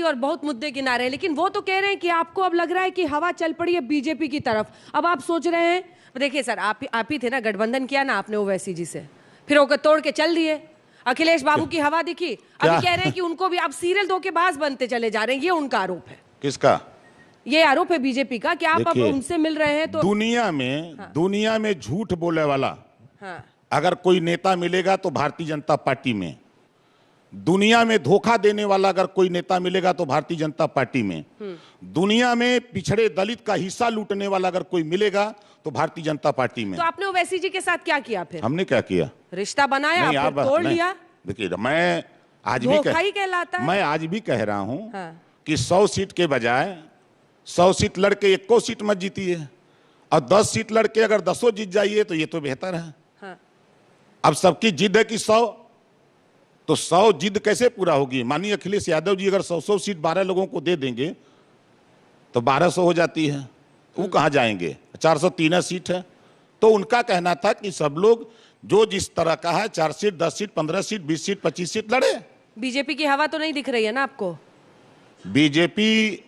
और बहुत मुद्दे गिना रहे हैं, लेकिन वो तो कह रहे हैं कि आपको अब लग रहा है कि हवा चल पड़ी है बीजेपी की तरफ। अब आप सोच रहे हैं, देखिए सर, आप ही थे ना, गठबंधन किया ना आपने ओवैसी जी से, फिर होकर तोड़ के चल दिए। अखिलेश बाबू की हवा दिखी, अभी कह रहे हैं कि उनको भी आप सीरियल धोखेबाज बनते चले जा रहे हैं। ये उनका आरोप है। किसका? ये आरोप है बीजेपी का कि आप अब उनसे मिल रहे हैं। तो दुनिया में झूठ बोले वाला अगर कोई नेता मिलेगा तो भारतीय जनता पार्टी में, दुनिया में धोखा देने वाला अगर कोई नेता मिलेगा तो भारतीय जनता पार्टी में, दुनिया में पिछड़े दलित का हिस्सा लूटने वाला अगर कोई मिलेगा तो भारतीय जनता पार्टी में। तो आपने ओवैसी जी के साथ क्या किया फिर? हमने क्या किया? रिश्ता बनाया, फिर तोड़ लिया। देखिए, मैं आज भी कह रहा हूं कि 100 सीट के बजाय 100 सीट लड़के 1 सीट मत जीतिए, और 10 सीट लड़के अगर 10 जीत जाइए तो ये तो बेहतर है। अब सबकी जिद है कि 100, तो 100 जिद कैसे पूरा होगी? माननीय अखिलेश यादव जी अगर 100 सीट 12 लोगों को दे देंगे तो 1200 हो जाती है, वो कहां जाएंगे? 403 सीट है। तो उनका कहना था कि सब लोग जो जिस तरह का है 4 seat 10 seat 15 seat 20 seat 25 seat लड़े। बीजेपी की हवा तो नहीं दिख रही है ना आपको? बीजेपी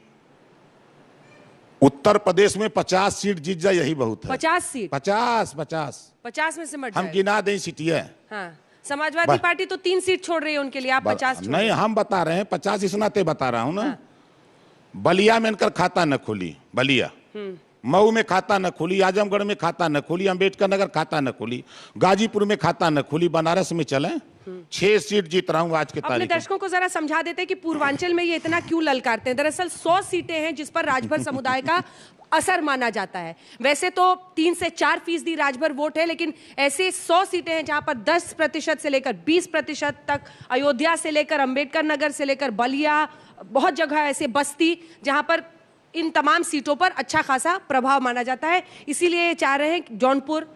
उत्तर प्रदेश में 50 सीट जीत जाए यही बहुत है। 50 सीट? 50 में सिमट हम गिना दें सीटियां। हाँ, समाजवादी पार्टी तो 3 सीट छोड़ रही है उनके लिए, आप 50 नहीं, हम बता रहे हैं 50 इस नाते बता रहा हूं ना। बलिया में इनका खाता न खुली, बलिया मऊ में खाता न खुली, आजमगढ़ में खाता न खुली, अंबेडकर नगर खाता न खुली, गाजीपुर में खाता न खुली, बनारस में चले 6 सीट जीत रहा हूं आज के तारीख में। अपने दर्शकों को जरा समझा देते कि पूर्वांचल में ये इतना क्यों ललकारते हैं। दरअसल 100 सीटें हैं जिस पर राजभर समुदाय का असर माना जाता है। वैसे तो 3 से 4% राजभर वोट है, लेकिन ऐसे 100 सीटें हैं जहां पर 10% से लेकर 20% तक, अयोध्या से लेकर अंबेडकर नगर से लेकर बलिया, बहुत जगह ऐसे बस्ती, जहां पर इन तमाम सीटों पर अच्छा खासा प्रभाव माना जाता है। इसीलिए चाह रहे हैं जौनपुर,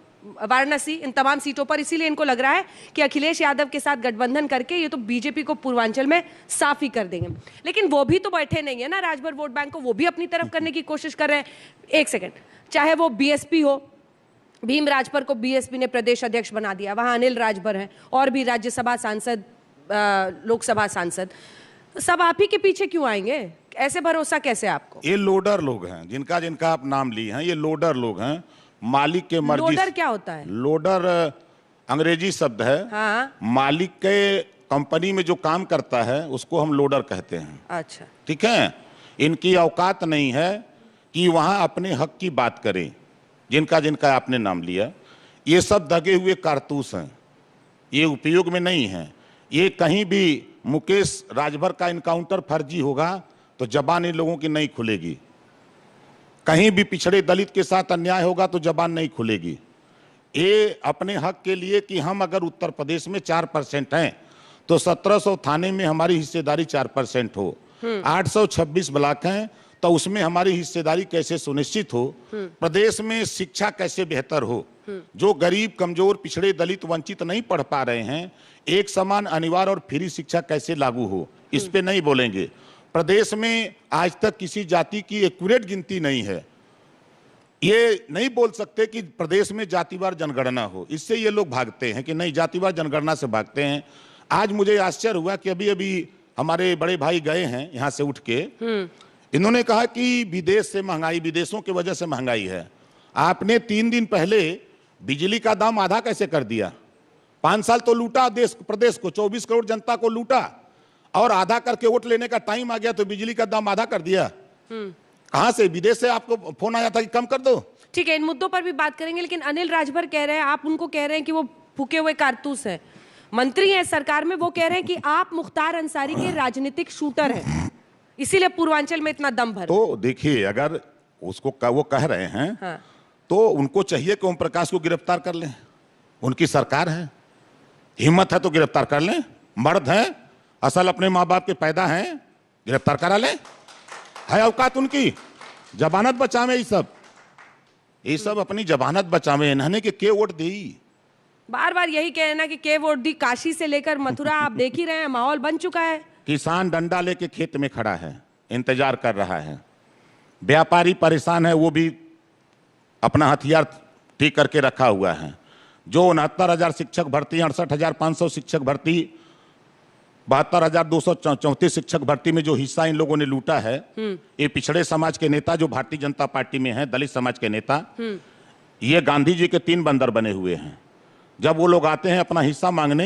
वाराणसी, इन तमाम सीटों पर, इसीलिए इनको लग रहा है कि अखिलेश यादव के साथ गठबंधन करके ये तो बीजेपी को पूर्वांचल में साफ ही कर देंगे। लेकिन वो भी तो बैठे नहीं है ना राजभर वोट बैंक को, वो भी अपनी तरफ करने की कोशिश कर रहे हैं। एक सेकंड, चाहे वो बीएसपी हो, भीम राजभर को बीएसपी ने प्रदेश अध्यक्ष बना दिया, वहां अनिल राजभर हैं और भी राज्यसभा सांसद, लोकसभा सांसद, सब आप ही के पीछे क्यों आएंगे? ऐसे भरोसा कैसे आपको? ये लोडर लोग हैं जिनका जिनका आप नाम लिए हैं, ये लोडर लोग हैं, मालिक के मर्जी। लोडर क्या होता है? लोडर अंग्रेजी शब्द है। हाँ। मालिक के कंपनी में जो काम करता है उसको हम लोडर कहते हैं। अच्छा, ठीक है। इनकी औकात नहीं है कि वहां अपने हक की बात करें। जिनका जिनका आपने नाम लिया, ये सब दगे हुए कारतूस हैं, ये उपयोग में नहीं है। ये कहीं भी मुकेश राजभर का इनकाउंटर फर्जी होगा तो जबान इन लोगों की नहीं खुलेगी। कहीं भी पिछड़े दलित के साथ अन्याय होगा तो जबान नहीं खुलेगी। ये अपने हक के लिए कि हम अगर उत्तर प्रदेश में 4% हैं तो 1700 थाने में हमारी हिस्सेदारी 4% हो, 826 ब्लॉक हैं तो उसमें हमारी हिस्सेदारी कैसे सुनिश्चित हो, प्रदेश में शिक्षा कैसे बेहतर हो, जो गरीब कमजोर पिछड़े दलित वंचित नहीं पढ़ पा रहे हैं, एक समान अनिवार्य और फ्री शिक्षा कैसे लागू हो, इस पे नहीं बोलेंगे। प्रदेश में आज तक किसी जाति की एक्यूरेट गिनती नहीं है। ये नहीं बोल सकते कि प्रदेश में जातिवार जनगणना हो, इससे ये लोग भागते हैं कि नहीं, जातिवार जनगणना से भागते हैं। आज मुझे आश्चर्य हुआ कि अभी अभी हमारे बड़े भाई गए हैं यहाँ से उठ के, इन्होंने कहा कि विदेश से महंगाई, विदेशों की वजह से महंगाई है। आपने 3 दिन पहले बिजली का दाम आधा कैसे कर दिया? 5 साल तो लूटा देश प्रदेश को, 24 करोड़ जनता को लूटा, और आधा करके वोट लेने का टाइम आ गया तो बिजली का दाम आधा कर दिया। कहां से? विदेश से आपको फोन आया था कि कम कर दो। ठीक है, इन मुद्दों पर भी बात करेंगे, लेकिन अनिल राजभर कह रहे हैं, आप उनको कह रहे हैं कि वो फूके हुए कारतूस हैं, मंत्री हैं सरकार में, वो कह रहे हैं कि आप मुख्तार अंसारी के राजनीतिक शूटर हैं, इसीलिए पूर्वांचल में इतना दम भर। तो देखिए, अगर उसको वो कह रहे हैं तो उनको चाहिए कि ओम प्रकाश को गिरफ्तार कर लें, उनकी सरकार है, हिम्मत है तो गिरफ्तार कर लें, मर्द हैं, असल अपने माँ बाप के पैदा हैं, गिरफ्तार करा लें, है औकात उनकी। जमानत बचावे, ये सब अपनी जमानत बचावे, इन्होंने के वोट दी। बार बार यही कहना कि के वोट दी, काशी से लेकर मथुरा आप देख ही रहे हैं, माहौल बन चुका है। किसान डंडा लेके खेत में खड़ा है, इंतजार कर रहा है, व्यापारी परेशान है, वो भी अपना हथियार ठीक करके रखा हुआ है। जो 69,000 शिक्षक भर्ती, 68,500 शिक्षक भर्ती 72,234 शिक्षक भर्ती में जो हिस्सा इन लोगों ने लूटा है, ये पिछड़े समाज के नेता जो भारतीय जनता पार्टी में हैं, दलित समाज के नेता, ये गांधी जी के 3 बंदर बने हुए हैं। जब वो लोग आते हैं अपना हिस्सा मांगने,